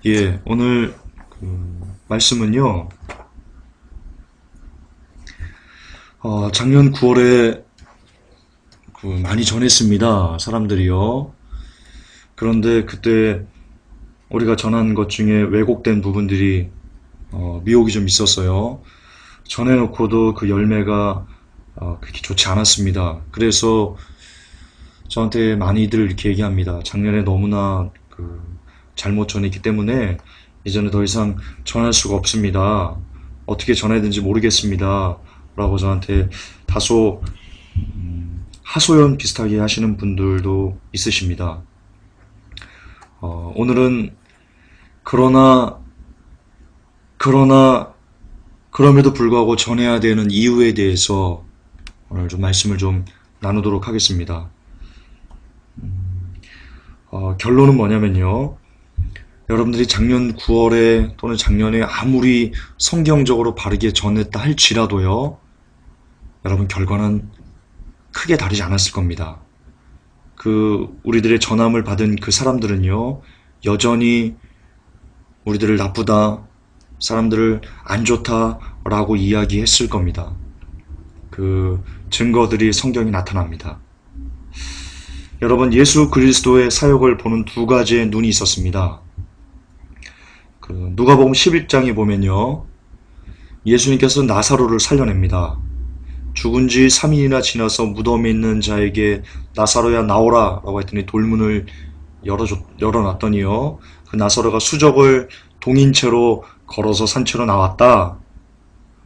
예, 오늘 말씀은요, 작년 9월에 많이 전했습니다. 사람들이요. 그런데 그때 우리가 전한 것 중에 왜곡된 부분들이 미혹이 좀 있었어요. 전해놓고도 그 열매가 그렇게 좋지 않았습니다. 그래서 저한테 많이들 이렇게 얘기합니다. 작년에 너무나 잘못 전했기 때문에 이제는 더 이상 전할 수가 없습니다. 어떻게 전해야 되는지 모르겠습니다. 라고 저한테 다소 하소연 비슷하게 하시는 분들도 있으십니다. 오늘은 그러나 그러나 그럼에도 불구하고 전해야 되는 이유에 대해서 오늘 좀 말씀을 좀 나누도록 하겠습니다. 결론은 뭐냐면요. 여러분들이 작년 9월에 또는 작년에 아무리 성경적으로 바르게 전했다 할지라도요. 여러분 결과는 크게 다르지 않았을 겁니다. 우리들의 전함을 받은 그 사람들은요. 여전히 우리들을 나쁘다, 사람들을 안 좋다라고 이야기했을 겁니다. 그 증거들이 성경에 나타납니다. 여러분 예수 그리스도의 사역을 보는 두 가지의 눈이 있었습니다. 누가복음 11장에 보면요. 예수님께서 나사로를 살려냅니다. 죽은 지 3일이나 지나서 무덤에 있는 자에게 나사로야 나오라 라고 했더니 돌문을 열어놨더니요. 그 나사로가 수적을 동인 채로 걸어서 산채로 나왔다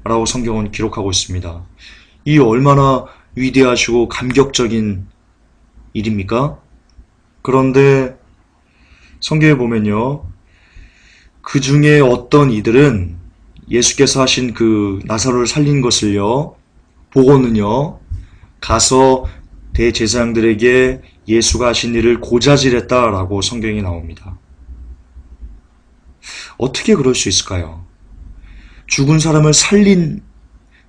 라고 성경은 기록하고 있습니다. 이 얼마나 위대하시고 감격적인 일입니까? 그런데 성경에 보면요. 그 중에 어떤 이들은 예수께서 하신 그 나사로를 살린 것을요. 보고는요. 가서 대제사장들에게 예수가 하신 일을 고자질했다라고 성경에 나옵니다. 어떻게 그럴 수 있을까요? 죽은 사람을 살린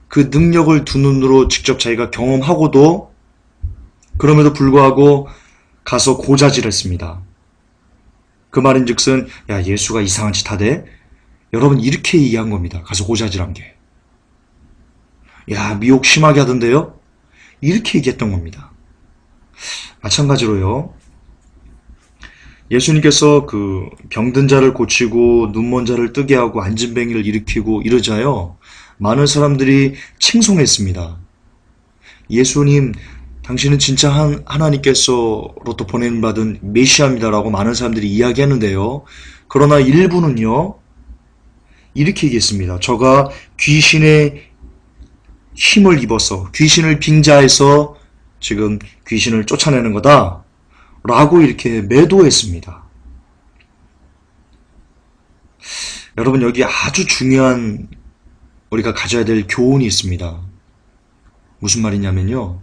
그 능력을 두 눈으로 직접 자기가 경험하고도 그럼에도 불구하고 가서 고자질했습니다. 그 말인즉슨 야 예수가 이상한 짓 하대? 여러분 이렇게 얘기한 겁니다. 가서 고자질한 게. 야 미혹 심하게 하던데요? 이렇게 얘기했던 겁니다. 마찬가지로요. 예수님께서 그 병든 자를 고치고 눈먼 자를 뜨게 하고 안진뱅이를 일으키고 이러자요. 많은 사람들이 칭송했습니다. 예수님 당신은 진짜 하나님께서로부터 보냄받은 메시아입니다라고 많은 사람들이 이야기하는데요. 그러나 일부는요. 이렇게 얘기했습니다. 저가 귀신의 힘을 입어서 귀신을 빙자해서 지금 귀신을 쫓아내는 거다 라고 이렇게 매도했습니다. 여러분 여기 아주 중요한 우리가 가져야 될 교훈이 있습니다. 무슨 말이냐면요.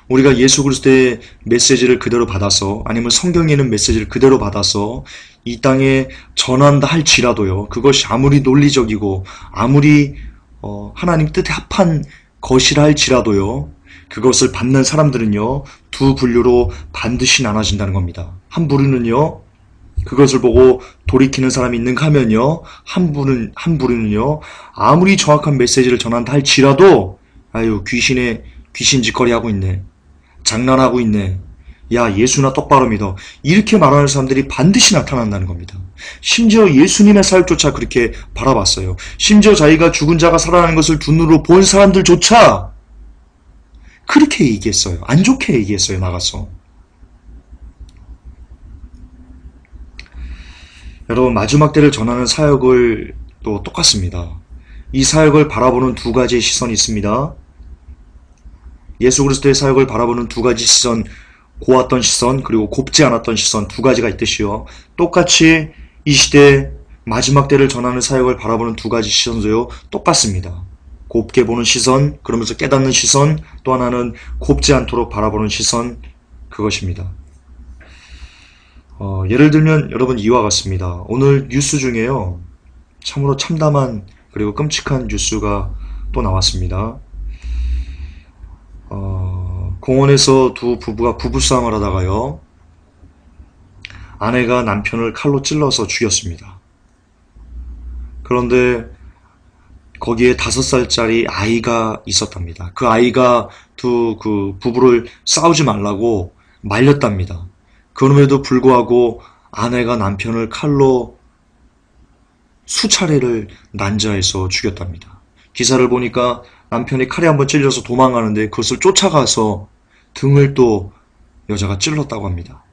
우리가 예수 그리스도의 메시지를 그대로 받아서 아니면 성경에 있는 메시지를 그대로 받아서 이 땅에 전한다 할지라도요. 그것이 아무리 논리적이고 아무리 하나님 뜻에 합한 것이라 할지라도요. 그것을 받는 사람들은요. 두 분류로 반드시 나눠진다는 겁니다. 한 부류는요. 그것을 보고 돌이키는 사람이 있는가 하면요. 한 부류는요. 아무리 정확한 메시지를 전한다 할지라도 아유 귀신 짓거리 하고 있네. 장난하고 있네. 야 예수나 똑바로 믿어. 이렇게 말하는 사람들이 반드시 나타난다는 겁니다. 심지어 예수님의 사역조차 그렇게 바라봤어요. 심지어 자기가 죽은 자가 살아나는 것을 두 눈으로 본 사람들조차 그렇게 얘기했어요. 안 좋게 얘기했어요. 나가서. 여러분 마지막 때를 전하는 사역을 또 똑같습니다. 이 사역을 바라보는 두 가지의 시선이 있습니다. 예수 그리스도의 사역을 바라보는 두 가지 시선, 고왔던 시선 그리고 곱지 않았던 시선 두 가지가 있듯이요. 똑같이 이 시대 마지막 때를 전하는 사역을 바라보는 두 가지 시선도요. 똑같습니다. 곱게 보는 시선, 그러면서 깨닫는 시선, 또 하나는 곱지 않도록 바라보는 시선, 그것입니다. 예를 들면 여러분 이와 같습니다. 오늘 뉴스 중에요. 참으로 참담한 그리고 끔찍한 뉴스가 또 나왔습니다. 공원에서 두 부부가 부부싸움을 하다가요. 아내가 남편을 칼로 찔러서 죽였습니다. 그런데 거기에 5살짜리 아이가 있었답니다. 그 아이가 그 부부를 싸우지 말라고 말렸답니다. 그럼에도 불구하고 아내가 남편을 칼로 수차례를 난자해서 죽였답니다. 기사를 보니까 남편이 칼에 한번 찔려서 도망가는데 그것을 쫓아가서 등을 또 여자가 찔렀다고 합니다.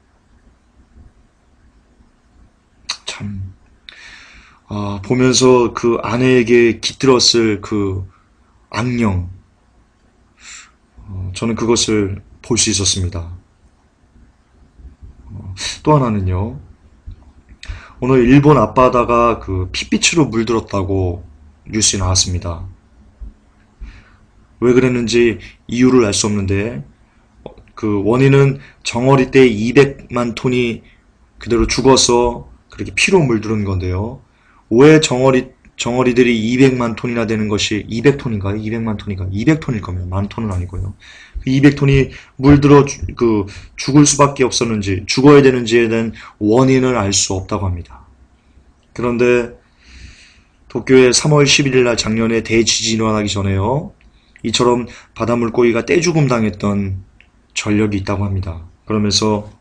참, 보면서 그 아내에게 깃들었을 그 악령, 저는 그것을 볼 수 있었습니다. 또 하나는요, 오늘 일본 앞바다가 그 핏빛으로 물들었다고 뉴스에 나왔습니다. 왜 그랬는지 이유를 알 수 없는데, 그 원인은 정어리 때 200만 톤이 그대로 죽어서 그렇게 피로 물들은 건데요. 왜 정어리들이 200만 톤이나 되는 것이 200톤인가요? 200만 톤인가요? 200톤일 겁니다. 만 톤은 아니고요. 200톤이 물들어 죽을 수밖에 없었는지, 죽어야 되는지에 대한 원인을 알 수 없다고 합니다. 그런데 도쿄에 3월 11일 날 작년에 대지진이 일어나기 전에요. 이처럼 바다 물고기가 떼죽음 당했던 전력이 있다고 합니다. 그러면서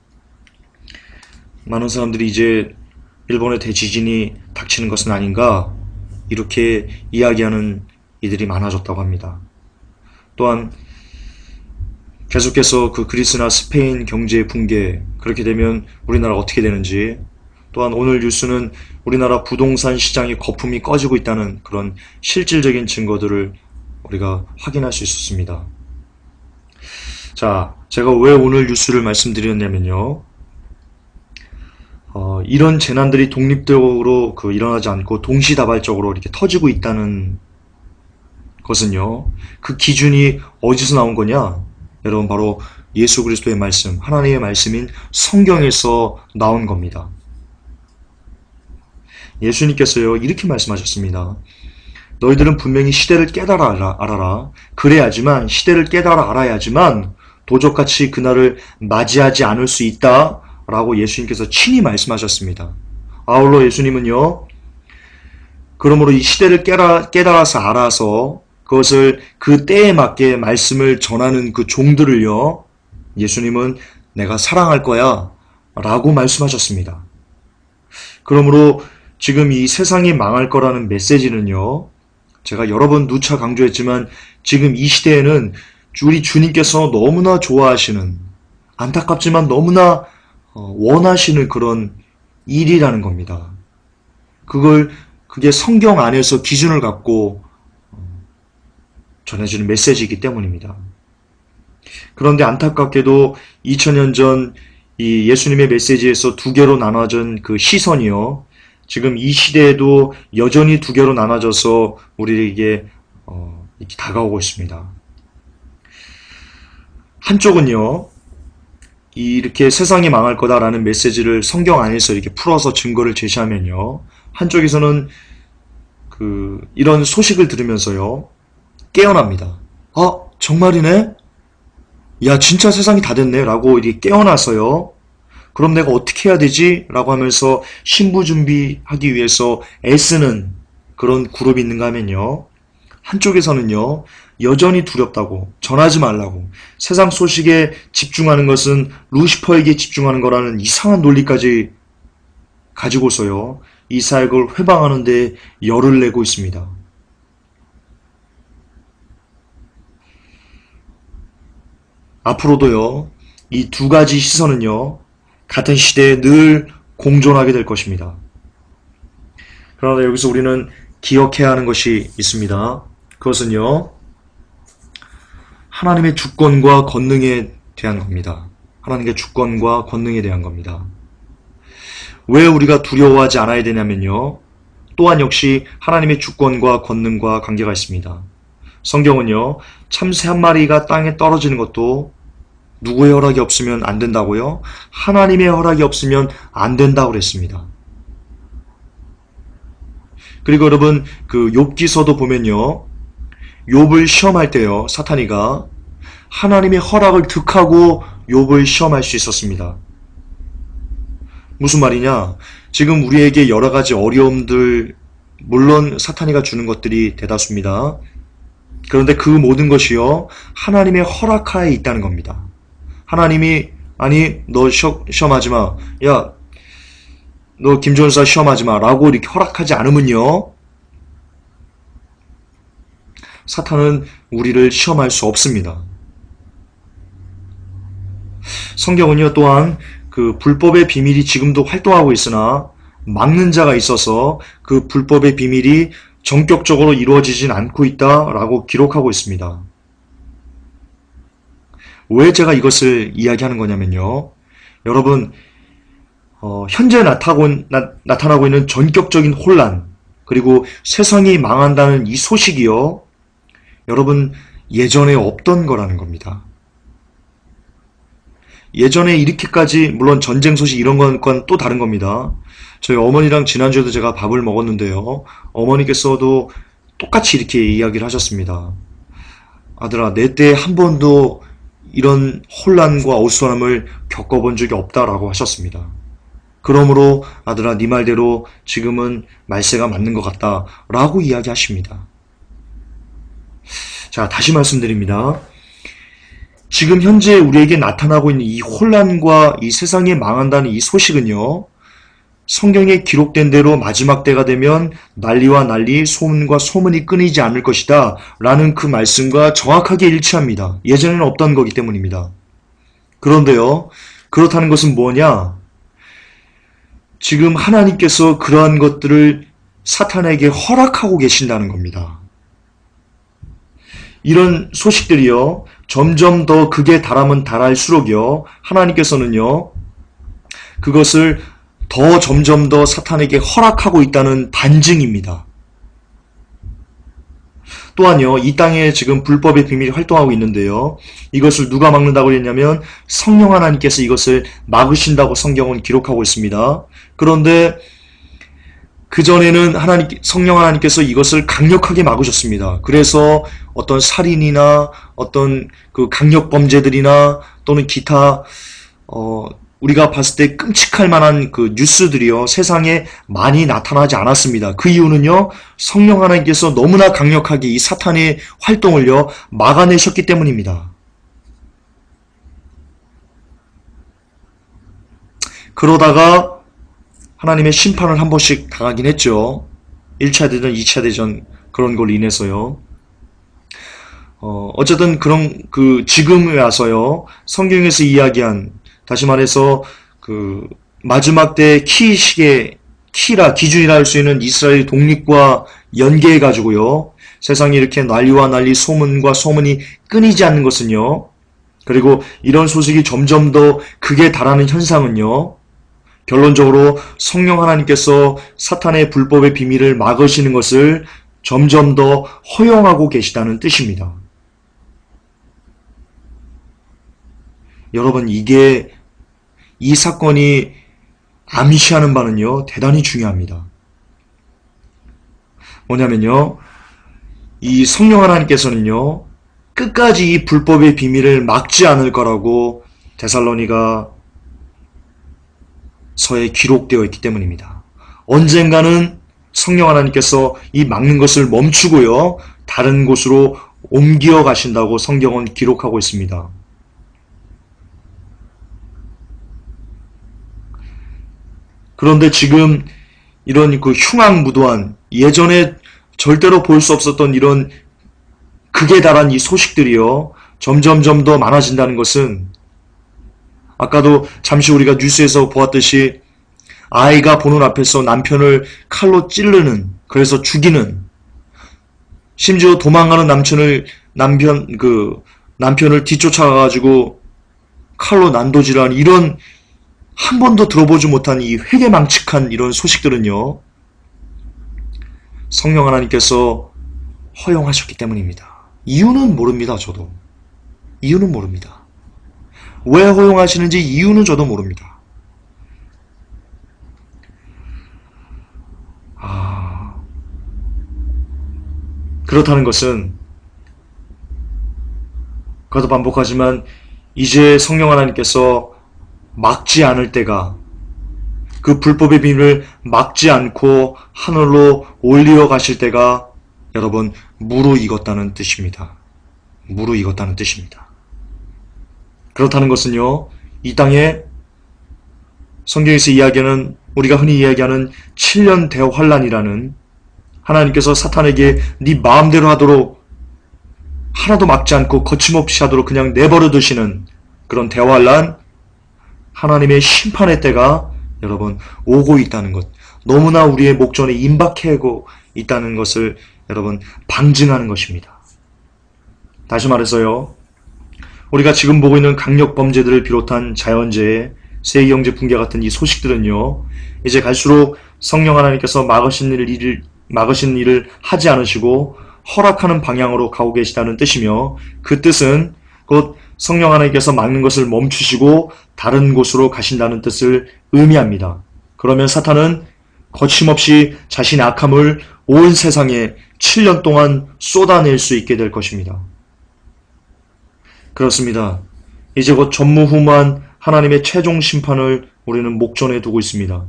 많은 사람들이 이제 일본의 대지진이 닥치는 것은 아닌가 이렇게 이야기하는 이들이 많아졌다고 합니다. 또한 계속해서 그 그리스나 스페인 경제 붕괴 그렇게 되면 우리나라가 어떻게 되는지 또한 오늘 뉴스는 우리나라 부동산 시장의 거품이 꺼지고 있다는 그런 실질적인 증거들을 우리가 확인할 수 있었습니다. 자, 제가 왜 오늘 뉴스를 말씀드렸냐면요. 이런 재난들이 독립적으로 일어나지 않고 동시다발적으로 이렇게 터지고 있다는 것은요. 그 기준이 어디서 나온 거냐? 여러분 바로 예수 그리스도의 말씀, 하나님의 말씀인 성경에서 나온 겁니다. 예수님께서요. 이렇게 말씀하셨습니다. 너희들은 분명히 시대를 깨달아 알아라. 그래야지만 시대를 깨달아 알아야지만 도적같이 그날을 맞이하지 않을 수 있다. 라고 예수님께서 친히 말씀하셨습니다. 아울러 예수님은요. 그러므로 이 시대를 깨달아서 알아서 그것을 그 때에 맞게 말씀을 전하는 그 종들을요. 예수님은 내가 사랑할 거야. 라고 말씀하셨습니다. 그러므로 지금 이 세상이 망할 거라는 메시지는요. 제가 여러 번 누차 강조했지만 지금 이 시대에는 우리 주님께서 너무나 좋아하시는 안타깝지만 너무나 원하시는 그런 일이라는 겁니다. 그게 성경 안에서 기준을 갖고 전해지는 메시지이기 때문입니다. 그런데 안타깝게도 2000년 전 이 예수님의 메시지에서 두 개로 나눠진 그 시선이요. 지금 이 시대에도 여전히 두 개로 나눠져서 우리에게 이렇게 다가오고 있습니다. 한쪽은요. 이렇게 세상이 망할 거다라는 메시지를 성경 안에서 이렇게 풀어서 증거를 제시하면요. 한쪽에서는 이런 소식을 들으면서요. 깨어납니다. 정말이네? 야, 진짜 세상이 다 됐네. 라고 이렇게 깨어나서요. 그럼 내가 어떻게 해야 되지? 라고 하면서 신부 준비하기 위해서 애쓰는 그런 그룹이 있는가 하면요. 한쪽에서는요. 여전히 두렵다고 전하지 말라고 세상 소식에 집중하는 것은 루시퍼에게 집중하는 거라는 이상한 논리까지 가지고서요. 이 사역을 회방하는 데 열을 내고 있습니다. 앞으로도요. 이 두 가지 시선은요. 같은 시대에 늘 공존하게 될 것입니다. 그러나 여기서 우리는 기억해야 하는 것이 있습니다. 그것은요. 하나님의 주권과 권능에 대한 겁니다. 하나님의 주권과 권능에 대한 겁니다. 왜 우리가 두려워하지 않아야 되냐면요. 또한 역시 하나님의 주권과 권능과 관계가 있습니다. 성경은요. 참새 한 마리가 땅에 떨어지는 것도 누구의 허락이 없으면 안 된다고요? 하나님의 허락이 없으면 안 된다고 그랬습니다. 그리고 여러분 그 욥기서도 보면요. 욥을 시험할 때요. 사탄이가 하나님의 허락을 득하고 욥을 시험할 수 있었습니다. 무슨 말이냐? 지금 우리에게 여러 가지 어려움들이 물론 사탄이가 주는 것들이 대다수입니다. 그런데 그 모든 것이요, 하나님의 허락하에 있다는 겁니다. 하나님이, 아니, 너 시험하지 마. 야, 너 김전사 시험하지 마. 라고 이렇게 허락하지 않으면요, 사탄은 우리를 시험할 수 없습니다. 성경은요, 또한 그 불법의 비밀이 지금도 활동하고 있으나 막는 자가 있어서 그 불법의 비밀이 전격적으로 이루어지진 않고 있다라고 기록하고 있습니다. 왜 제가 이것을 이야기하는 거냐면요. 여러분, 현재 나타나고 있는 전격적인 혼란, 그리고 세상이 망한다는 이 소식이요, 여러분, 예전에 없던 거라는 겁니다. 예전에 이렇게까지, 물론 전쟁 소식 이런 건 또 다른 겁니다. 저희 어머니랑 지난주에도 제가 밥을 먹었는데요. 어머니께서도 똑같이 이렇게 이야기를 하셨습니다. 아들아, 내 때 한 번도 이런 혼란과 어수선함을 겪어본 적이 없다라고 하셨습니다. 그러므로 아들아, 네 말대로 지금은 말세가 맞는 것 같다라고 이야기하십니다. 자, 다시 말씀드립니다. 지금 현재 우리에게 나타나고 있는 이 혼란과 이 세상이 망한다는 이 소식은요, 성경에 기록된 대로 마지막 때가 되면 난리와 난리, 소문과 소문이 끊이지 않을 것이다 라는 그 말씀과 정확하게 일치합니다. 예전에는 없던 거기 때문입니다. 그런데요, 그렇다는 것은 뭐냐? 지금 하나님께서 그러한 것들을 사탄에게 허락하고 계신다는 겁니다. 이런 소식들이요, 점점 더 극에 달하면 달할수록요, 하나님께서는요, 그것을 더 점점 더 사탄에게 허락하고 있다는 반증입니다. 또한요, 이 땅에 지금 불법의 비밀이 활동하고 있는데요, 이것을 누가 막는다고 했냐면 성령 하나님께서 이것을 막으신다고 성경은 기록하고 있습니다. 그런데 그전에는 성령 하나님께서 이것을 강력하게 막으셨습니다. 그래서 어떤 살인이나 어떤 그 강력 범죄들이나 또는 기타, 우리가 봤을 때 끔찍할 만한 그 뉴스들이요, 세상에 많이 나타나지 않았습니다. 그 이유는요, 성령 하나님께서 너무나 강력하게 이 사탄의 활동을요, 막아내셨기 때문입니다. 그러다가 하나님의 심판을 한 번씩 당하긴 했죠. 1차 대전, 2차 대전 그런 걸로 인해서요. 어쨌든 지금에 와서요, 성경에서 이야기한, 다시 말해서 그 마지막 때 기준이라 할 수 있는 이스라엘 독립과 연계해 가지고요, 세상에 이렇게 난리와 난리, 소문과 소문이 끊이지 않는 것은요, 그리고 이런 소식이 점점 더 극에 달하는 현상은요, 결론적으로 성령 하나님께서 사탄의 불법의 비밀을 막으시는 것을 점점 더 허용하고 계시다는 뜻입니다. 여러분, 이 사건이 암시하는 바는요, 대단히 중요합니다. 뭐냐면요, 이 성령 하나님께서는요, 끝까지 이 불법의 비밀을 막지 않을 거라고 데살로니가 서에 기록되어 있기 때문입니다. 언젠가는 성령 하나님께서 이 막는 것을 멈추고요, 다른 곳으로 옮겨 가신다고 성경은 기록하고 있습니다. 그런데 지금 이런 그 흉악무도한, 예전에 절대로 볼 수 없었던 이런 극에 달한 이 소식들이요, 점점점 더 많아진다는 것은, 아까도 잠시 우리가 뉴스에서 보았듯이 아이가 보는 앞에서 남편을 칼로 찌르는, 그래서 죽이는, 심지어 도망가는 남편을 뒤쫓아가가지고 칼로 난도질하는, 이런 한 번도 들어보지 못한 이 회개망측한 이런 소식들은요, 성령 하나님께서 허용하셨기 때문입니다. 이유는 모릅니다. 저도 이유는 모릅니다. 왜 허용하시는지 이유는 저도 모릅니다. 그렇다는 것은, 그것도 반복하지만 이제 성령 하나님께서 막지 않을 때가, 그 불법의 비밀을 막지 않고 하늘로 올리어 가실 때가 여러분 무르익었다는 뜻입니다. 무르익었다는 뜻입니다. 그렇다는 것은요, 이 땅에 성경에서 이야기하는, 우리가 흔히 이야기하는 7년 대환란이라는, 하나님께서 사탄에게 네 마음대로 하도록 하나도 막지 않고 거침없이 하도록 그냥 내버려 두시는 그런 대환란, 하나님의 심판의 때가 여러분 오고 있다는 것, 너무나 우리의 목전에 임박하고 있다는 것을 여러분 방증하는 것입니다. 다시 말해서요, 우리가 지금 보고 있는 강력범죄들을 비롯한 자연재해, 세계경제 붕괴 같은 이 소식들은요, 이제 갈수록 성령 하나님께서 막으신 일을 하지 않으시고 허락하는 방향으로 가고 계시다는 뜻이며, 그 뜻은 곧 성령 하나님께서 막는 것을 멈추시고 다른 곳으로 가신다는 뜻을 의미합니다. 그러면 사탄은 거침없이 자신의 악함을 온 세상에 7년 동안 쏟아낼 수 있게 될 것입니다. 그렇습니다. 이제 곧 전무후무한 하나님의 최종 심판을 우리는 목전에 두고 있습니다.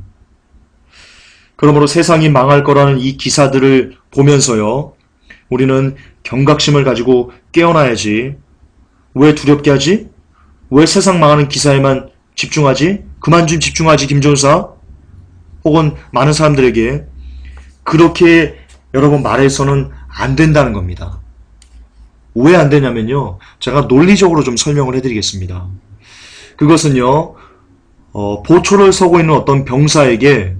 그러므로 세상이 망할 거라는 이 기사들을 보면서요, 우리는 경각심을 가지고 깨어나야지. 왜 두렵게 하지? 왜 세상 망하는 기사에만 집중하지? 그만 좀 집중하지, 김종사. 혹은 많은 사람들에게 그렇게 여러분 말해서는 안 된다는 겁니다. 왜 안 되냐면요, 제가 논리적으로 좀 설명을 해드리겠습니다. 그것은요, 보초를 서고 있는 어떤 병사에게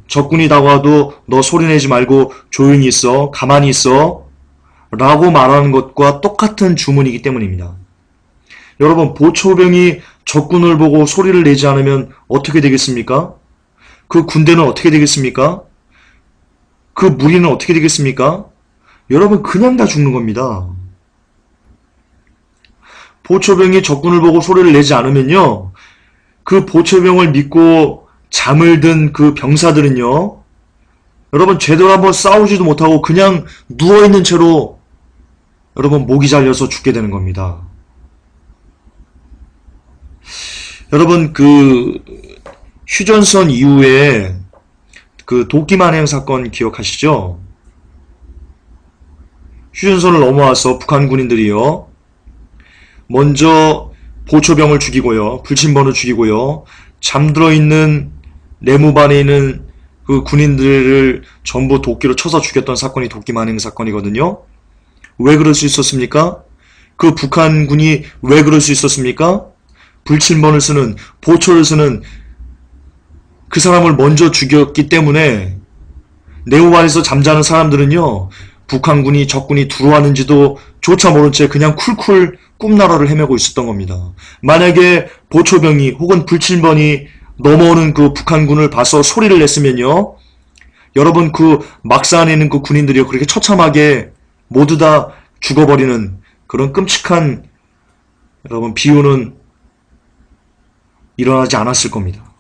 적군이 다가와도 너 소리내지 말고 조용히 있어, 가만히 있어 라고 말하는 것과 똑같은 주문이기 때문입니다. 여러분, 보초병이 적군을 보고 소리를 내지 않으면 어떻게 되겠습니까? 그 군대는 어떻게 되겠습니까? 그 무리는 어떻게 되겠습니까? 여러분, 그냥 다 죽는 겁니다. 보초병이 적군을 보고 소리를 내지 않으면요, 그 보초병을 믿고 잠을 든 그 병사들은요, 여러분 제대로 한번 싸우지도 못하고 그냥 누워있는 채로 여러분 목이 잘려서 죽게 되는 겁니다. 여러분, 그 휴전선 이후에 그 도끼만행 사건 기억하시죠? 휴전선을 넘어와서 북한 군인들이요, 먼저 보초병을 죽이고요, 불침번을 죽이고요, 잠들어 있는 내무반에 있는 그 군인들을 전부 도끼로 쳐서 죽였던 사건이 도끼만행 사건이거든요. 왜 그럴 수 있었습니까? 그 북한군이 왜 그럴 수 있었습니까? 불침번을 쓰는, 보초를 쓰는 그 사람을 먼저 죽였기 때문에 내무반에서 잠자는 사람들은요, 북한군이 적군이 들어왔는지도 조차 모른 채 그냥 쿨쿨 꿈나라를 헤매고 있었던 겁니다. 만약에 보초병이 혹은 불침번이 넘어오는 그 북한군을 봐서 소리를 냈으면요, 여러분 그 막사 안에 있는 그 군인들이 그렇게 처참하게 모두 다 죽어버리는 그런 끔찍한 여러분 비유는 일어나지 않았을 겁니다.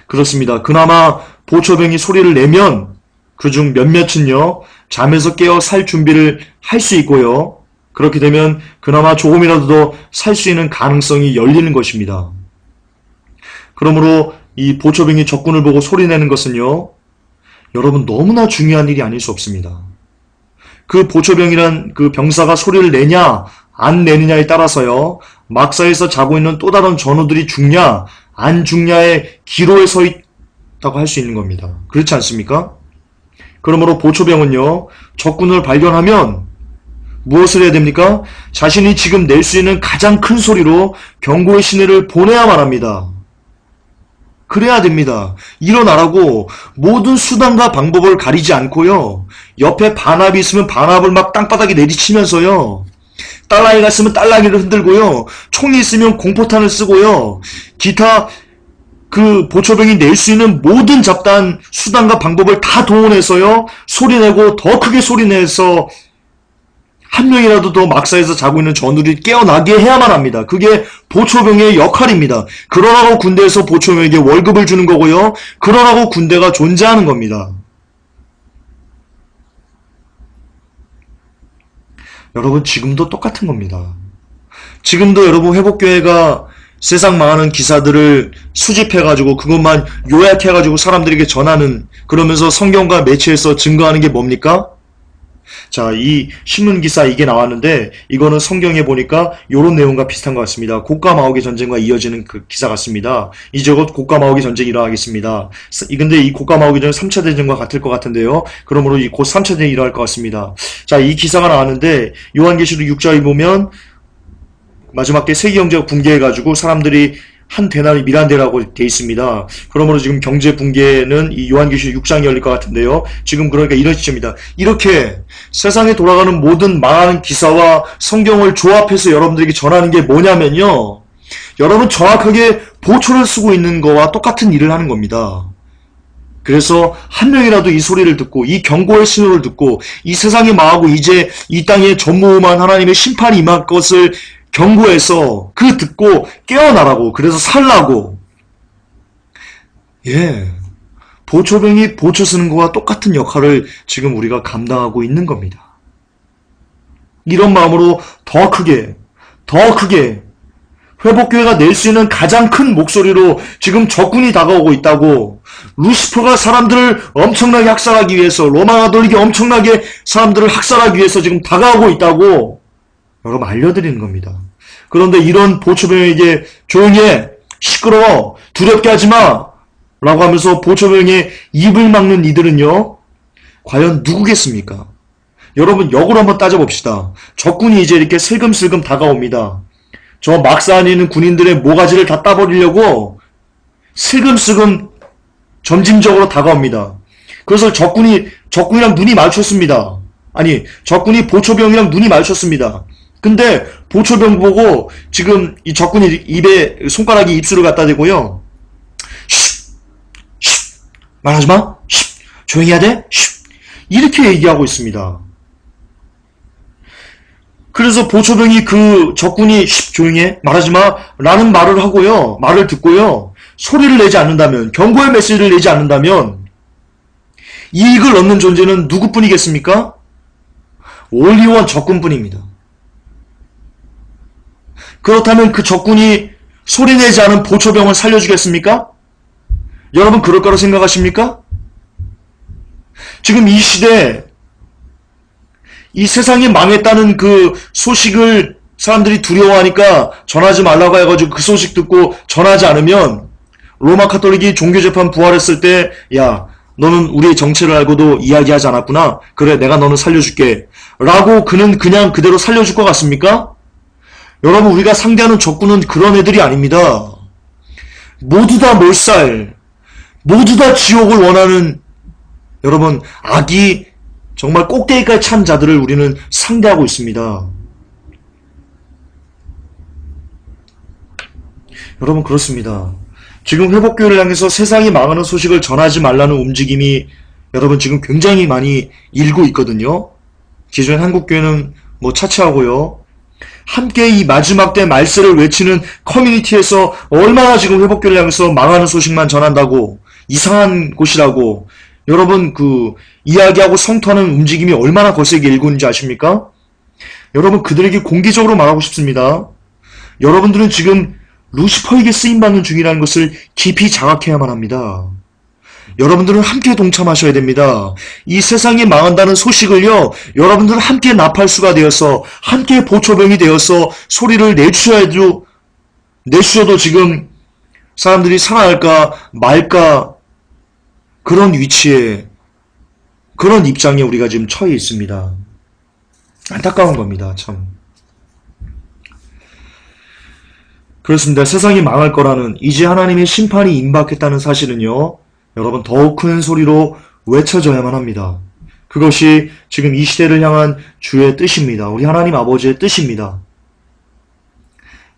그렇습니다. 그나마 보초병이 소리를 내면 그중 몇몇은요, 잠에서 깨어 살 준비를 할 수 있고요, 그렇게 되면 그나마 조금이라도 더 살 수 있는 가능성이 열리는 것입니다. 그러므로 이 보초병이 적군을 보고 소리내는 것은요, 여러분 너무나 중요한 일이 아닐 수 없습니다. 그 보초병이란 그 병사가 소리를 내냐 안 내느냐에 따라서요, 막사에서 자고 있는 또 다른 전우들이 죽냐 안 죽냐의 기로에 서 있다고 할 수 있는 겁니다. 그렇지 않습니까? 그러므로 보초병은요, 적군을 발견하면 무엇을 해야 됩니까? 자신이 지금 낼 수 있는 가장 큰 소리로 경고의 신호를 보내야만 합니다. 그래야 됩니다. 일어나라고 모든 수단과 방법을 가리지 않고요, 옆에 반합이 있으면 반합을 막 땅바닥에 내리치면서요, 딸랑이가 있으면 딸랑이를 흔들고요, 총이 있으면 공포탄을 쓰고요, 기타 그 보초병이 낼 수 있는 모든 잡다한 수단과 방법을 다 동원해서요, 소리내고 더 크게 소리내서 한 명이라도 더 막사에서 자고 있는 전우들이 깨어나게 해야만 합니다. 그게 보초병의 역할입니다. 그러라고 군대에서 보초병에게 월급을 주는 거고요, 그러라고 군대가 존재하는 겁니다. 여러분, 지금도 똑같은 겁니다. 지금도 여러분 회복교회가 세상 망하는 기사들을 수집해가지고 그것만 요약해가지고 사람들에게 전하는, 그러면서 성경과 매치해서 증거하는 게 뭡니까? 자, 이 신문기사 이게 나왔는데 이거는 성경에 보니까 요런 내용과 비슷한 것 같습니다. 곡과 마옥의 전쟁과 이어지는 그 기사 같습니다. 이제 곧 곡과 마옥의 전쟁이 일어나겠습니다. 근데 이 곡과 마옥의 전쟁은 3차 대전과 같을 것 같은데요. 그러므로 곧 3차 대전이 일어날 것 같습니다. 자, 이 기사가 나왔는데 요한계시록 6장에 보면 마지막 때 세계 경제가 붕괴해가지고 사람들이 한 대나리 미란대라고 돼 있습니다. 그러므로 지금 경제 붕괴는 이 요한계시록 6장이 열릴 것 같은데요. 지금 그러니까 이런 시점입니다. 이렇게 세상에 돌아가는 모든 망하는 기사와 성경을 조합해서 여러분들에게 전하는 게 뭐냐면요. 여러분 정확하게 보초를 쓰고 있는 거와 똑같은 일을 하는 겁니다. 그래서 한 명이라도 이 소리를 듣고 이 경고의 신호를 듣고 이 세상이 망하고 이제 이 땅에 전무후무한 하나님의 심판이 임할 것을 경고해서 그 듣고 깨어나라고, 그래서 살라고. 예, 보초병이 보초 쓰는 거와 똑같은 역할을 지금 우리가 감당하고 있는 겁니다. 이런 마음으로 더 크게 회복교회가 낼 수 있는 가장 큰 목소리로 지금 적군이 다가오고 있다고, 루시퍼가 사람들을 엄청나게 학살하기 위해서, 로마 가톨릭이 엄청나게 사람들을 학살하기 위해서 지금 다가오고 있다고 여러분 알려드리는 겁니다. 그런데 이런 보초병에게 조용히 해, 시끄러워, 두렵게 하지마 라고 하면서 보초병의 입을 막는 이들은요, 과연 누구겠습니까? 여러분 역으로 한번 따져봅시다. 적군이 이제 이렇게 슬금슬금 다가옵니다. 저 막사안에 있는 군인들의 모가지를 다 따버리려고 슬금슬금 점진적으로 다가옵니다. 그래서 적군이랑 눈이 마주쳤습니다. 아니, 적군이 보초병이랑 눈이 마주쳤습니다. 근데 보초병 보고 지금 이 적군이 입에 손가락이 입술을 갖다 대고요. 쉿! 쉿! 말하지마! 쉿! 조용히 해야 돼? 쉿! 이렇게 얘기하고 있습니다. 그래서 보초병이 그 적군이 쉿! 조용히 해! 말하지마! 라는 말을 하고요. 말을 듣고요. 소리를 내지 않는다면, 경고의 메시지를 내지 않는다면 이익을 얻는 존재는 누구뿐이겠습니까? 올리원 적군뿐입니다. 그렇다면 그 적군이 소리내지 않은 보초병을 살려주겠습니까? 여러분 그럴 거라 생각하십니까? 지금 이 시대, 이 세상이 망했다는 그 소식을 사람들이 두려워하니까 전하지 말라고 해가지고 그 소식 듣고 전하지 않으면 로마 카톨릭이 종교재판 부활했을 때, 야, 너는 우리의 정체를 알고도 이야기하지 않았구나. 그래, 내가 너는 살려줄게. 라고 그는 그냥 그대로 살려줄 것 같습니까? 여러분, 우리가 상대하는 적군은 그런 애들이 아닙니다. 모두 다 몰살, 모두 다 지옥을 원하는, 여러분, 악이 정말 꼭대기까지 찬 자들을 우리는 상대하고 있습니다. 여러분, 그렇습니다. 지금 회복교회를 향해서 세상이 망하는 소식을 전하지 말라는 움직임이 여러분 지금 굉장히 많이 일고 있거든요. 기존 한국교회는 뭐 차치하고요. 함께 이 마지막 때 말세를 외치는 커뮤니티에서 얼마나 지금 회복교회를 향해서 망하는 소식만 전한다고, 이상한 곳이라고 여러분 그 이야기하고 성토하는 움직임이 얼마나 거세게 일고 있는지 아십니까? 여러분 그들에게 공개적으로 말하고 싶습니다. 여러분들은 지금 루시퍼에게 쓰임받는 중이라는 것을 깊이 자각해야만 합니다. 여러분들은 함께 동참하셔야 됩니다. 이 세상이 망한다는 소식을요, 여러분들은 함께 나팔수가 되어서, 함께 보초병이 되어서 소리를 내주셔도 지금 사람들이 살아날까 말까 그런 위치에, 그런 입장에 우리가 지금 처해 있습니다. 안타까운 겁니다, 참. 그렇습니다. 세상이 망할 거라는, 이제 하나님의 심판이 임박했다는 사실은요, 여러분 더욱 큰 소리로 외쳐져야만 합니다. 그것이 지금 이 시대를 향한 주의 뜻입니다. 우리 하나님 아버지의 뜻입니다.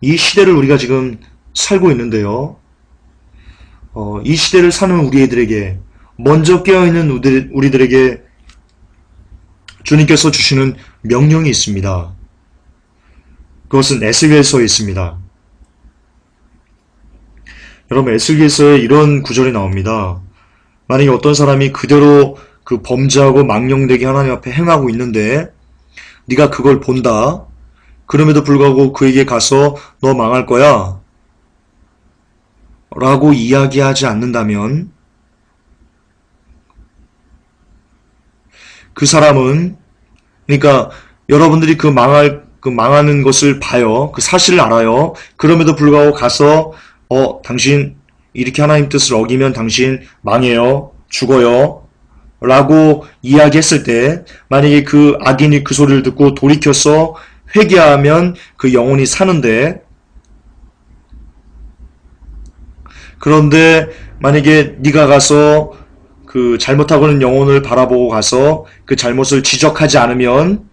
이 시대를 우리가 지금 살고 있는데요. 이 시대를 사는 우리들에게, 먼저 깨어있는 우리들에게 주님께서 주시는 명령이 있습니다. 그것은 에스겔서에 있습니다. 여러분 에스겔서에 이런 구절이 나옵니다. 만약에 어떤 사람이 그대로 그 범죄하고 망령되게 하나님 앞에 행하고 있는데 네가 그걸 본다. 그럼에도 불구하고 그에게 가서 너 망할 거야. 라고 이야기하지 않는다면 그 사람은, 그러니까 여러분들이 그 망하는 것을 봐요. 그 사실을 알아요. 그럼에도 불구하고 가서 당신 이렇게 하나님 뜻을 어기면 당신 망해요. 죽어요. 라고 이야기했을 때 만약에 그 악인이 그 소리를 듣고 돌이켜서 회개하면 그 영혼이 사는데, 그런데 만약에 네가 가서 그 잘못하고 있는 영혼을 바라보고 가서 그 잘못을 지적하지 않으면,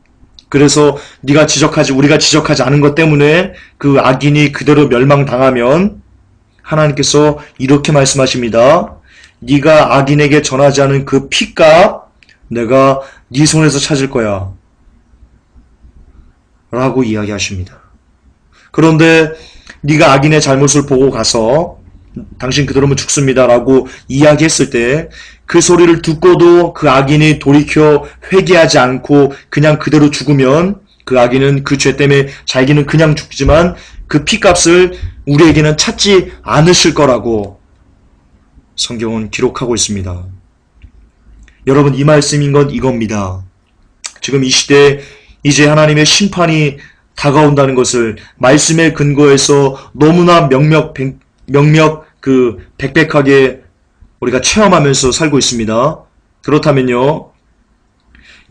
그래서 우리가 지적하지 않은 것 때문에 그 악인이 그대로 멸망당하면 하나님께서 이렇게 말씀하십니다. 네가 악인에게 전하지 않은 그 피값 내가 네 손에서 찾을 거야 라고 이야기하십니다. 그런데 네가 악인의 잘못을 보고 가서 당신 그대로면 죽습니다 라고 이야기했을 때 그 소리를 듣고도 그 악인이 돌이켜 회개하지 않고 그냥 그대로 죽으면 그 악인은 그 죄 때문에 자기는 그냥 죽지만 그 피값을 우리에게는 찾지 않으실 거라고 성경은 기록하고 있습니다. 여러분, 이 말씀인 건 이겁니다. 지금 이 시대에 이제 하나님의 심판이 다가온다는 것을 말씀에 근거해서 너무나 백백하게 우리가 체험하면서 살고 있습니다. 그렇다면요,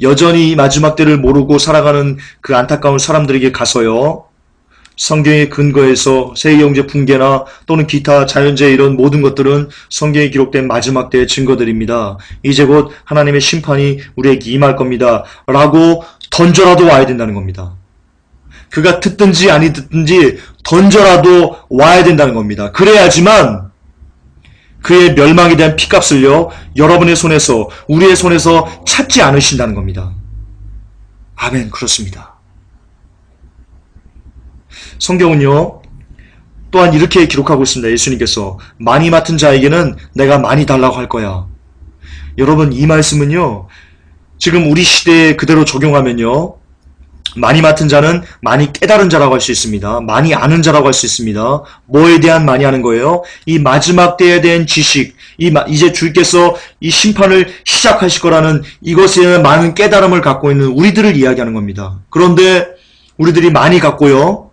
여전히 이 마지막 때를 모르고 살아가는 그 안타까운 사람들에게 가서요, 성경에 근거해서 세이영제 붕괴나 또는 기타 자연재해 이런 모든 것들은 성경에 기록된 마지막 때의 증거들입니다. 이제 곧 하나님의 심판이 우리에게 임할 겁니다. 라고 던져라도 와야 된다는 겁니다. 그가 듣든지 아니 듣든지 던져라도 와야 된다는 겁니다. 그래야지만 그의 멸망에 대한 피값을요, 여러분의 손에서, 우리의 손에서 찾지 않으신다는 겁니다. 아멘. 그렇습니다. 성경은요, 또한 이렇게 기록하고 있습니다. 예수님께서 많이 맡은 자에게는 내가 많이 달라고 할 거야. 여러분, 이 말씀은요, 지금 우리 시대에 그대로 적용하면요, 많이 맡은 자는 많이 깨달은 자라고 할 수 있습니다. 많이 아는 자라고 할 수 있습니다. 뭐에 대한 많이 아는 거예요? 이 마지막 때에 대한 지식, 이제 주께서 이 심판을 시작하실 거라는 이것에 대한 많은 깨달음을 갖고 있는 우리들을 이야기하는 겁니다. 그런데 우리들이 많이 갖고요,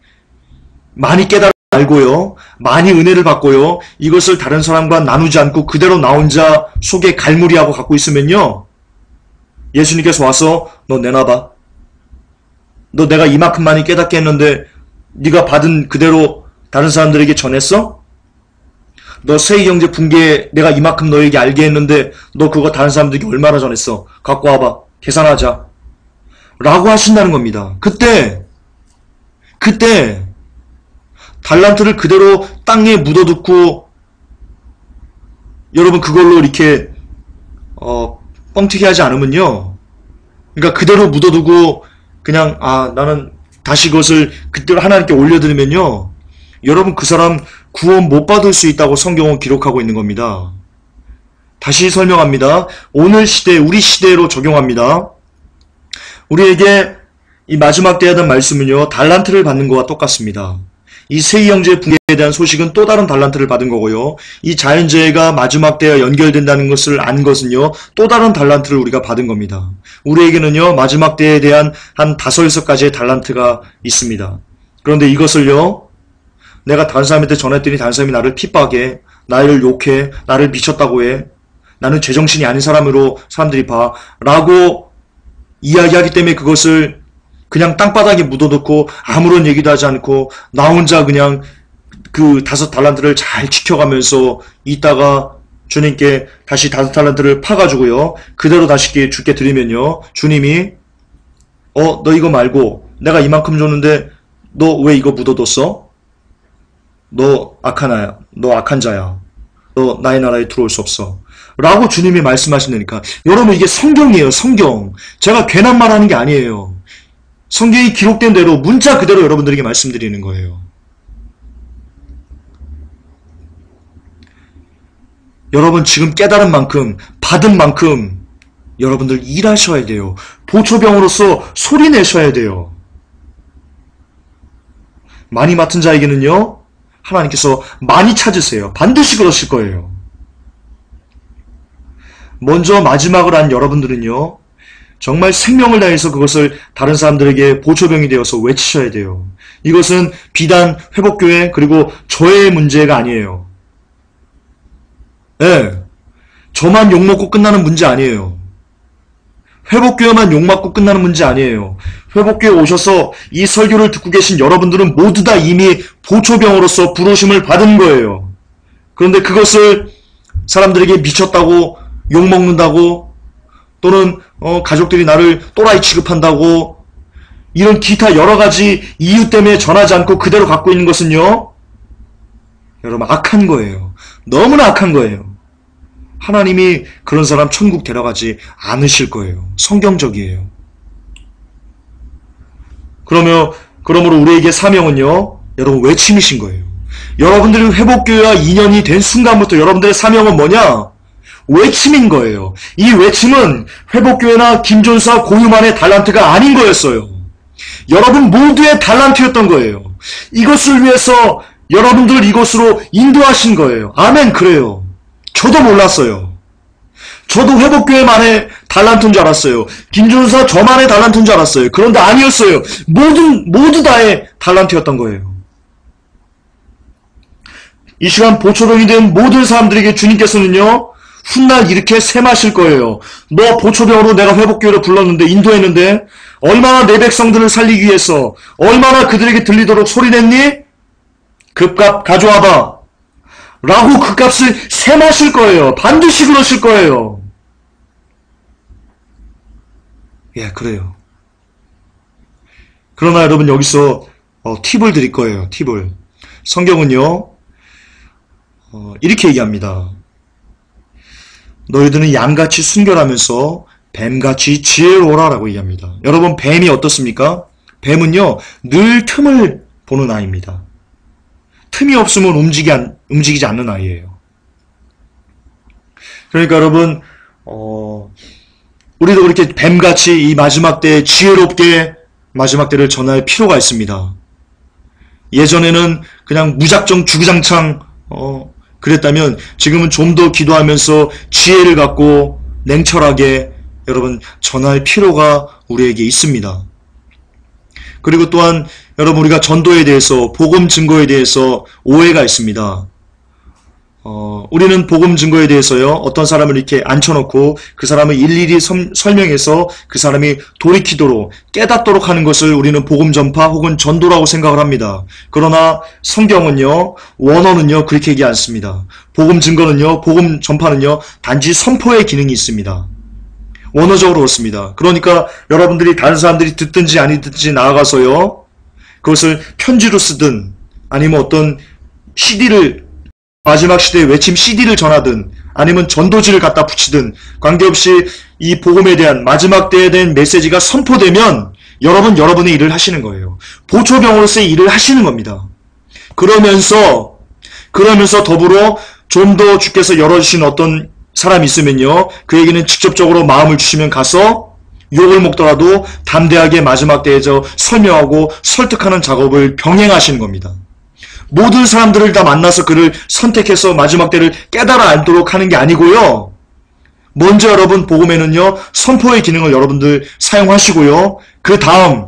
많이 깨달아 알고요, 많이 은혜를 받고요, 이것을 다른 사람과 나누지 않고 그대로 나 혼자 속에 갈무리하고 갖고 있으면요, 예수님께서 와서 너 내놔봐. 너 내가 이만큼 많이 깨닫게 했는데 네가 받은 그대로 다른 사람들에게 전했어? 너 세이경제 붕괴 내가 이만큼 너에게 알게 했는데 너 그거 다른 사람들에게 얼마나 전했어? 갖고 와봐. 계산하자. 라고 하신다는 겁니다. 그때 달란트를 그대로 땅에 묻어두고 여러분 그걸로 이렇게 뻥튀기 하지 않으면요, 그러니까 그대로 묻어두고 그냥 나는 다시 그것을 그대로 하나님께 올려드리면요, 여러분 그 사람 구원 못 받을 수 있다고 성경은 기록하고 있는 겁니다. 다시 설명합니다. 오늘 시대, 우리 시대로 적용합니다. 우리에게 이 마지막 때에 대한 말씀은요, 달란트를 받는 것과 똑같습니다. 이 세이영제 붕괴에 대한 소식은 또 다른 달란트를 받은 거고요, 이 자연재해가 마지막 때와 연결된다는 것을 안 것은요, 또 다른 달란트를 우리가 받은 겁니다. 우리에게는요, 마지막 때에 대한 한 5-6가지의 달란트가 있습니다. 그런데 이것을요, 내가 다른 사람한테 전했더니 다른 사람이 나를 핍박해, 나를 욕해, 나를 미쳤다고 해, 나는 제정신이 아닌 사람으로 사람들이 봐 라고 이야기하기 때문에 그것을 그냥 땅바닥에 묻어놓고 아무런 얘기도 하지 않고 나 혼자 그냥 그 5달란트를 잘 지켜가면서 있다가 주님께 다시 5달란트를 파가지고요, 그대로 다시 주께 드리면요, 주님이 너 이거 말고 내가 이만큼 줬는데 너 왜 이거 묻어뒀어? 너 악한 자야. 너 나의 나라에 들어올 수 없어. 라고 주님이 말씀하신다니까. 여러분, 이게 성경이에요. 성경. 제가 괜한 말 하는 게 아니에요. 성경이 기록된 대로 문자 그대로 여러분들에게 말씀드리는 거예요. 여러분, 지금 깨달은 만큼, 받은 만큼 여러분들 일하셔야 돼요. 보초병으로서 소리 내셔야 돼요. 많이 맡은 자에게는요, 하나님께서 많이 찾으세요. 반드시 그러실 거예요. 먼저 마지막을 한 여러분들은요, 정말 생명을 다해서 그것을 다른 사람들에게 보초병이 되어서 외치셔야 돼요. 이것은 비단 회복교회 그리고 저의 문제가 아니에요. 네, 저만 욕먹고 끝나는 문제 아니에요. 회복교회만 욕먹고 끝나는 문제 아니에요. 회복교회 오셔서 이 설교를 듣고 계신 여러분들은 모두 다 이미 보초병으로서 부르심을 받은 거예요. 그런데 그것을 사람들에게 미쳤다고 욕먹는다고 또는 가족들이 나를 또라이 취급한다고 이런 기타 여러 가지 이유 때문에 전하지 않고 그대로 갖고 있는 것은요, 여러분 악한 거예요. 너무나 악한 거예요. 하나님이 그런 사람 천국 데려가지 않으실 거예요. 성경적이에요. 그러므로 우리에게 사명은요, 여러분 외침이신 거예요. 여러분들이 회복교회와 인연이 된 순간부터 여러분들의 사명은 뭐냐? 외침인 거예요. 이 외침은 회복교회나 김존사 고유만의 달란트가 아닌 거였어요. 여러분 모두의 달란트였던 거예요. 이것을 위해서 여러분들을 이곳으로 인도하신 거예요. 아멘. 그래요. 저도 몰랐어요. 저도 회복교회만의 달란트인 줄 알았어요. 김존사 저만의 달란트인 줄 알았어요. 그런데 아니었어요. 모두 다의 달란트였던 거예요. 이 시간 보초병이 된 모든 사람들에게 주님께서는요, 훗날 이렇게 셈하실 거예요. 너 보초병으로 내가 회복교회를 불렀는데, 인도했는데 얼마나 내 백성들을 살리기 위해서 얼마나 그들에게 들리도록 소리냈니? 그 값 가져와봐 라고 그 값을 셈하실 거예요. 반드시 그러실 거예요. 예, 그래요. 그러나 여러분 여기서 팁을 드릴 거예요. 팁을. 성경은요, 이렇게 얘기합니다. 너희들은 양같이 순결하면서 뱀같이 지혜로워라 라고 얘기합니다. 여러분 뱀이 어떻습니까? 뱀은요, 늘 틈을 보는 아이입니다. 틈이 없으면 움직이지 않는 아이예요. 그러니까 여러분 우리도 그렇게 뱀같이 이 마지막 때에 지혜롭게 마지막 때를 전할 필요가 있습니다. 예전에는 그냥 무작정 주구장창 그랬다면 지금은 좀 더 기도하면서 지혜를 갖고 냉철하게 여러분 전할 필요가 우리에게 있습니다. 그리고 또한 여러분 우리가 전도에 대해서 복음 증거에 대해서 오해가 있습니다. 우리는 복음 증거에 대해서요, 어떤 사람을 이렇게 앉혀놓고 그 사람을 일일이 설명해서 그 사람이 돌이키도록 깨닫도록 하는 것을 우리는 복음 전파 혹은 전도라고 생각을 합니다. 그러나 성경은요, 원어는요 그렇게 얘기 않습니다. 복음 증거는요, 복음 전파는요 단지 선포의 기능이 있습니다. 원어적으로 그렇습니다. 그러니까 여러분들이 다른 사람들이 듣든지 아니 듣든지 나아가서요, 그것을 편지로 쓰든 아니면 어떤 CD를 마지막 시대에 외침 CD를 전하든 아니면 전도지를 갖다 붙이든 관계없이 이 복음에 대한 마지막 때에 대한 메시지가 선포되면 여러분의 일을 하시는 거예요. 보초병으로서의 일을 하시는 겁니다. 그러면서 더불어 좀 더 주께서 열어주신 어떤 사람이 있으면요, 그에게는 직접적으로 마음을 주시면 가서 욕을 먹더라도 담대하게 마지막 때에 설명하고 설득하는 작업을 병행하시는 겁니다. 모든 사람들을 다 만나서 그를 선택해서 마지막 때를 깨달아 알도록 하는 게 아니고요. 먼저 여러분 복음에는요, 선포의 기능을 여러분들 사용하시고요. 그 다음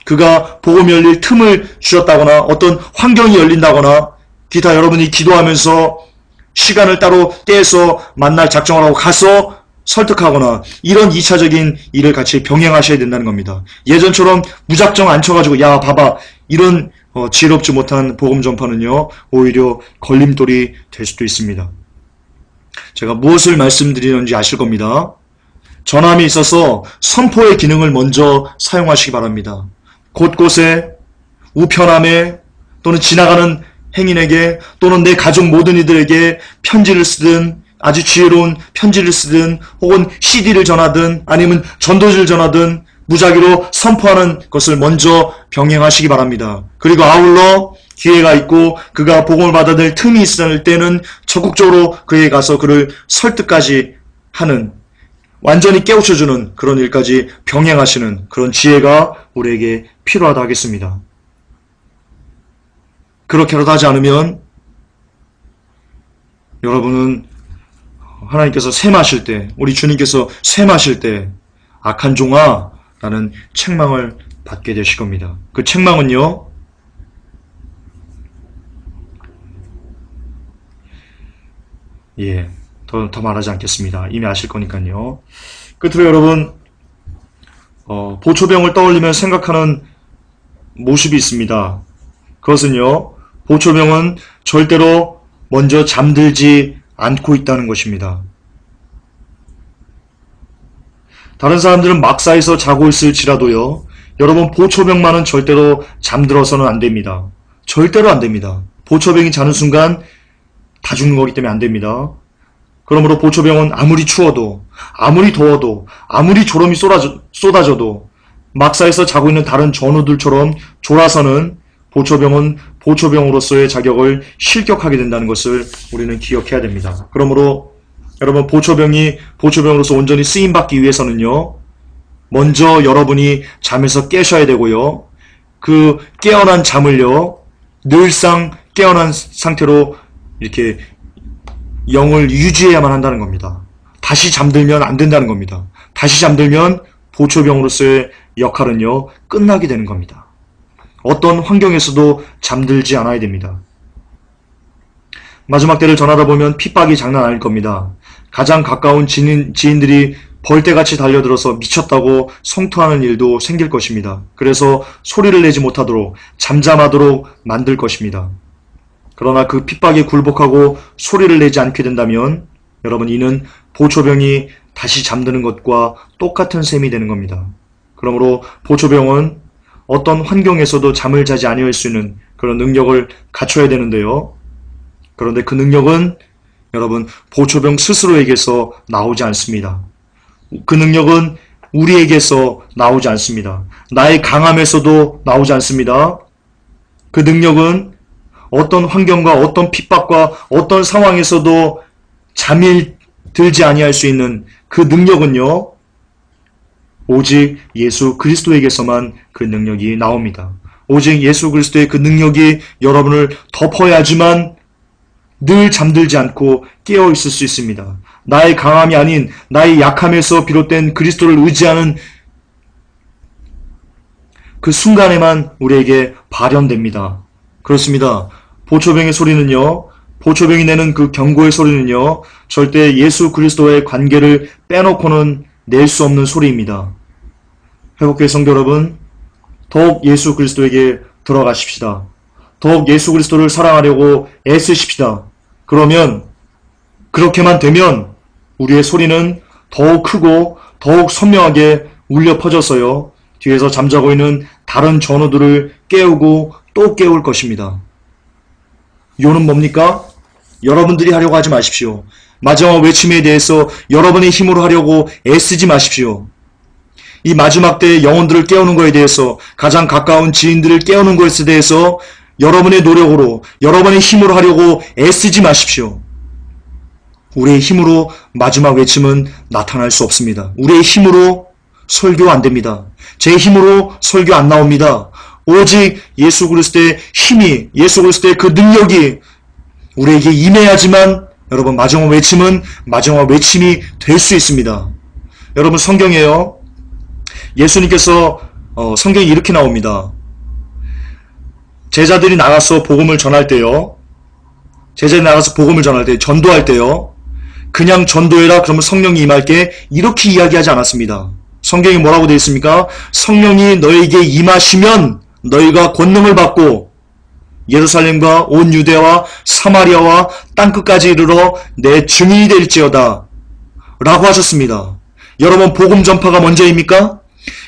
그가 복음이 열릴 틈을 주셨다거나 어떤 환경이 열린다거나 기타 여러분이 기도하면서 시간을 따로 떼서 만날 작정을 하고 가서 설득하거나 이런 2차적인 일을 같이 병행하셔야 된다는 겁니다. 예전처럼 무작정 앉혀가지고 야 봐봐 이런 지혜롭지 못한 복음 전파는요, 오히려 걸림돌이 될 수도 있습니다. 제가 무엇을 말씀드리는지 아실 겁니다. 전함에 있어서 선포의 기능을 먼저 사용하시기 바랍니다. 곳곳에 우편함에 또는 지나가는 행인에게 또는 내 가족 모든 이들에게 편지를 쓰든 아주 지혜로운 편지를 쓰든 혹은 CD를 전하든 아니면 전도지를 전하든 무작위로 선포하는 것을 먼저 병행하시기 바랍니다. 그리고 아울러 기회가 있고 그가 복음을 받아들 틈이 있을 때는 적극적으로 그에게 가서 그를 설득까지 하는, 완전히 깨우쳐주는 그런 일까지 병행하시는 그런 지혜가 우리에게 필요하다 하겠습니다. 그렇게라도 하지 않으면 여러분은 하나님께서 셈하실 때, 우리 주님께서 셈하실 때 악한 종아 라는 책망을 받게 되실 겁니다. 그 책망은요, 더 말하지 않겠습니다. 이미 아실 거니까요. 끝으로 여러분, 보초병을 떠올리면 생각하는 모습이 있습니다. 그것은요, 보초병은 절대로 먼저 잠들지 않고 있다는 것입니다. 다른 사람들은 막사에서 자고 있을지라도요, 여러분 보초병만은 절대로 잠들어서는 안 됩니다. 절대로 안 됩니다. 보초병이 자는 순간 다 죽는 거기 때문에 안 됩니다. 그러므로 보초병은 아무리 추워도, 아무리 더워도, 아무리 졸음이 쏟아져도 막사에서 자고 있는 다른 전우들처럼 졸아서는 보초병은 보초병으로서의 자격을 실격하게 된다는 것을 우리는 기억해야 됩니다. 그러므로 여러분 보초병이 보초병으로서 온전히 쓰임받기 위해서는요, 먼저 여러분이 잠에서 깨셔야 되고요, 그 깨어난 잠을요, 늘상 깨어난 상태로 이렇게 영을 유지해야만 한다는 겁니다. 다시 잠들면 안 된다는 겁니다. 다시 잠들면 보초병으로서의 역할은요, 끝나게 되는 겁니다. 어떤 환경에서도 잠들지 않아야 됩니다. 마지막 때를 전하다 보면 핍박이 장난 아닐 겁니다. 가장 가까운 지인들이 벌떼같이 달려들어서 미쳤다고 성토하는 일도 생길 것입니다. 그래서 소리를 내지 못하도록 잠잠하도록 만들 것입니다. 그러나 그 핍박에 굴복하고 소리를 내지 않게 된다면 여러분, 이는 보초병이 다시 잠드는 것과 똑같은 셈이 되는 겁니다. 그러므로 보초병은 어떤 환경에서도 잠을 자지 아니할 수 있는 그런 능력을 갖춰야 되는데요. 그런데 그 능력은 여러분 보초병 스스로에게서 나오지 않습니다. 그 능력은 우리에게서 나오지 않습니다. 나의 강함에서도 나오지 않습니다. 그 능력은 어떤 환경과 어떤 핍박과 어떤 상황에서도 잠이 들지 아니할 수 있는 그 능력은요, 오직 예수 그리스도에게서만 그 능력이 나옵니다. 오직 예수 그리스도의 그 능력이 여러분을 덮어야지만 늘 잠들지 않고 깨어 있을 수 있습니다. 나의 강함이 아닌 나의 약함에서 비롯된 그리스도를 의지하는 그 순간에만 우리에게 발현됩니다. 그렇습니다. 보초병의 소리는요, 보초병이 내는 그 경고의 소리는요, 절대 예수 그리스도와의 관계를 빼놓고는 낼 수 없는 소리입니다. 회복교회 성도 여러분, 더욱 예수 그리스도에게 들어가십시다. 더욱 예수 그리스도를 사랑하려고 애쓰십시다. 그러면, 그렇게만 되면 우리의 소리는 더욱 크고 더욱 선명하게 울려 퍼져서요, 뒤에서 잠자고 있는 다른 전우들을 깨우고 또 깨울 것입니다. 요는 뭡니까? 여러분들이 하려고 하지 마십시오. 마지막 외침에 대해서 여러분의 힘으로 하려고 애쓰지 마십시오. 이 마지막 때의 영혼들을 깨우는 것에 대해서, 가장 가까운 지인들을 깨우는 것에 대해서 여러분의 노력으로, 여러분의 힘으로 하려고 애쓰지 마십시오. 우리의 힘으로 마지막 외침은 나타날 수 없습니다. 우리의 힘으로 설교 안 됩니다. 제 힘으로 설교 안 나옵니다. 오직 예수 그리스도의 힘이, 예수 그리스도의 그 능력이 우리에게 임해야지만 여러분 마지막 외침은 마지막 외침이 될 수 있습니다. 여러분, 성경에요, 예수님께서 성경에 이렇게 나옵니다. 제자들이 나가서 복음을 전할 때요, 제자들이 나가서 복음을 전할 때, 전도할 때요, 그냥 전도해라 그러면 성령이 임할게, 이렇게 이야기하지 않았습니다. 성경이 뭐라고 되어 있습니까? 성령이 너에게 임하시면 너희가 권능을 받고 예루살렘과 온 유대와 사마리아와 땅끝까지 이르러 내 증인이 될지어다 라고 하셨습니다. 여러분, 복음 전파가 먼저입니까?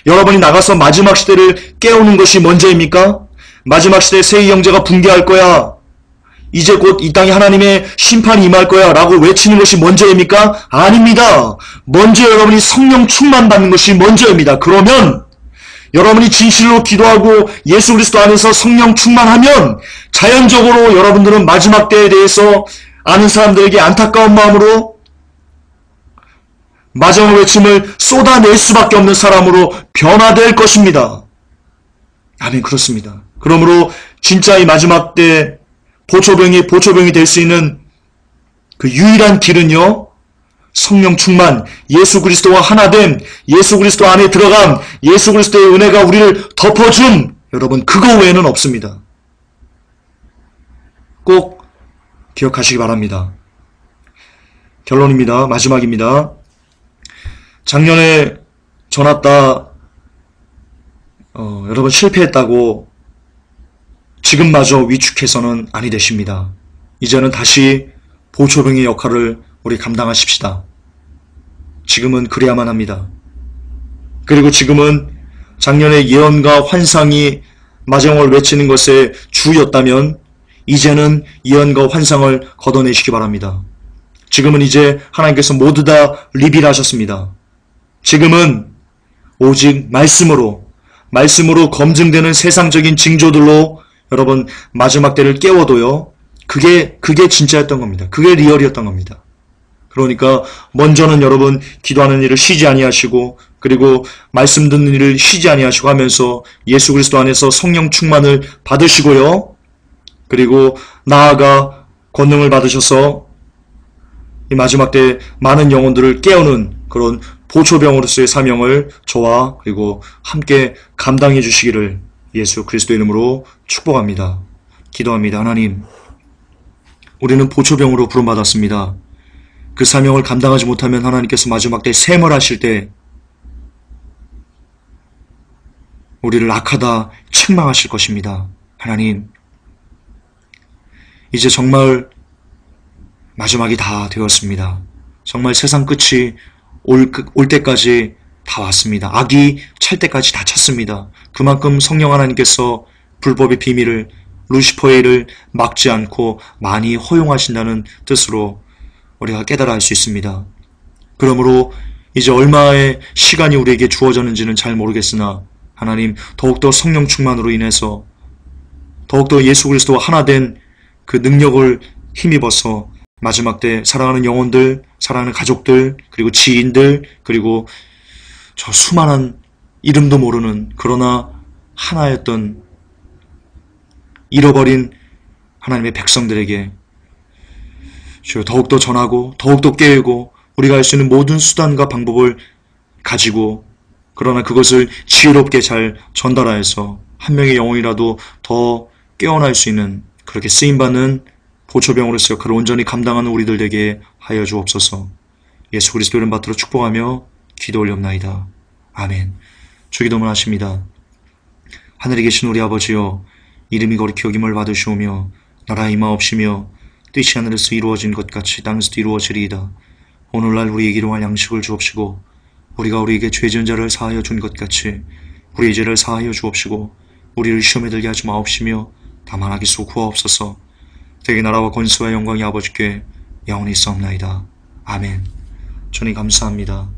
여러분이 나가서 마지막 시대를 깨우는 것이 먼저입니까? 마지막 시대에 새 형제가 붕괴할 거야, 이제 곧 이 땅에 하나님의 심판이 임할 거야 라고 외치는 것이 먼저입니까? 아닙니다. 먼저 여러분이 성령 충만 받는 것이 먼저입니다. 그러면 여러분이 진실로 기도하고 예수 그리스도 안에서 성령 충만하면 자연적으로 여러분들은 마지막 때에 대해서 아는 사람들에게 안타까운 마음으로 마지막 외침을 쏟아낼 수밖에 없는 사람으로 변화될 것입니다. 아멘, 그렇습니다. 그러므로 진짜 이 마지막 때 보초병이 될 수 있는 그 유일한 길은요, 성령 충만, 예수 그리스도와 하나됨, 예수 그리스도 안에 들어감, 예수 그리스도의 은혜가 우리를 덮어줌, 여러분 그거 외에는 없습니다. 꼭 기억하시기 바랍니다. 결론입니다. 마지막입니다. 작년에 전왔다 여러분 실패했다고 지금마저 위축해서는 아니 되십니다. 이제는 다시 보초병의 역할을 우리 감당하십시다. 지금은 그래야만 합니다. 그리고 지금은 작년의 예언과 환상이 마지막을 외치는 것의 주였다면 이제는 예언과 환상을 걷어내시기 바랍니다. 지금은 이제 하나님께서 모두 다 리빌하셨습니다. 지금은 오직 말씀으로 검증되는 세상적인 징조들로 여러분 마지막 때를 깨워도요. 그게 진짜였던 겁니다. 그게 리얼이었던 겁니다. 그러니까 먼저는 여러분 기도하는 일을 쉬지 아니하시고 그리고 말씀 듣는 일을 쉬지 아니하시고 하면서 예수 그리스도 안에서 성령 충만을 받으시고요. 그리고 나아가 권능을 받으셔서 이 마지막 때 많은 영혼들을 깨우는 그런 보초병으로서의 사명을 저와 그리고 함께 감당해 주시기를 예수 그리스도 이름으로 축복합니다. 기도합니다. 하나님, 우리는 보초병으로 부름받았습니다. 그 사명을 감당하지 못하면 하나님께서 마지막 때 셈을 때 우리를 악하다 책망하실 것입니다. 하나님, 이제 정말 마지막이 다 되었습니다. 정말 세상 끝이 올 때까지 다 왔습니다. 악이 찰 때까지 다 찼습니다. 그만큼 성령 하나님께서 불법의 비밀을, 루시퍼의 일을 막지 않고 많이 허용하신다는 뜻으로 우리가 깨달아 알 수 있습니다. 그러므로 이제 얼마의 시간이 우리에게 주어졌는지는 잘 모르겠으나 하나님 더욱더 성령 충만으로 인해서 더욱더 예수 그리스도와 하나 된 그 능력을 힘입어서 마지막 때 사랑하는 영혼들, 사랑하는 가족들, 그리고 지인들, 그리고 저 수많은 이름도 모르는 그러나 하나였던 잃어버린 하나님의 백성들에게 더욱더 전하고 더욱더 깨우고 우리가 할 수 있는 모든 수단과 방법을 가지고 그러나 그것을 지혜롭게 잘 전달하여서 한 명의 영혼이라도 더 깨어날 수 있는 그렇게 쓰임받는 보초병으로서 역할을 온전히 감당하는 우리들 되게 하여 주옵소서. 예수 그리스도 이름 받들어 축복하며 기도 올렵나이다. 아멘. 주기도문 하십니다. 하늘에 계신 우리 아버지여, 이름이 거룩히 여김을 받으시오며 나라 임하옵시며 뜻이 하늘에서 이루어진 것 같이 땅에서도 이루어지리이다. 오늘날 우리에게 일용할 양식을 주옵시고 우리가 우리에게 죄 지은 자를 사하여 준 것 같이 우리의 죄를 사하여 주옵시고 우리를 시험에 들게 하지 마옵시며 다만 악에서 구하옵소서. 대개 나라와 권세와 영광이 아버지께 영원히 있사옵나이다. 아멘. 주님 감사합니다.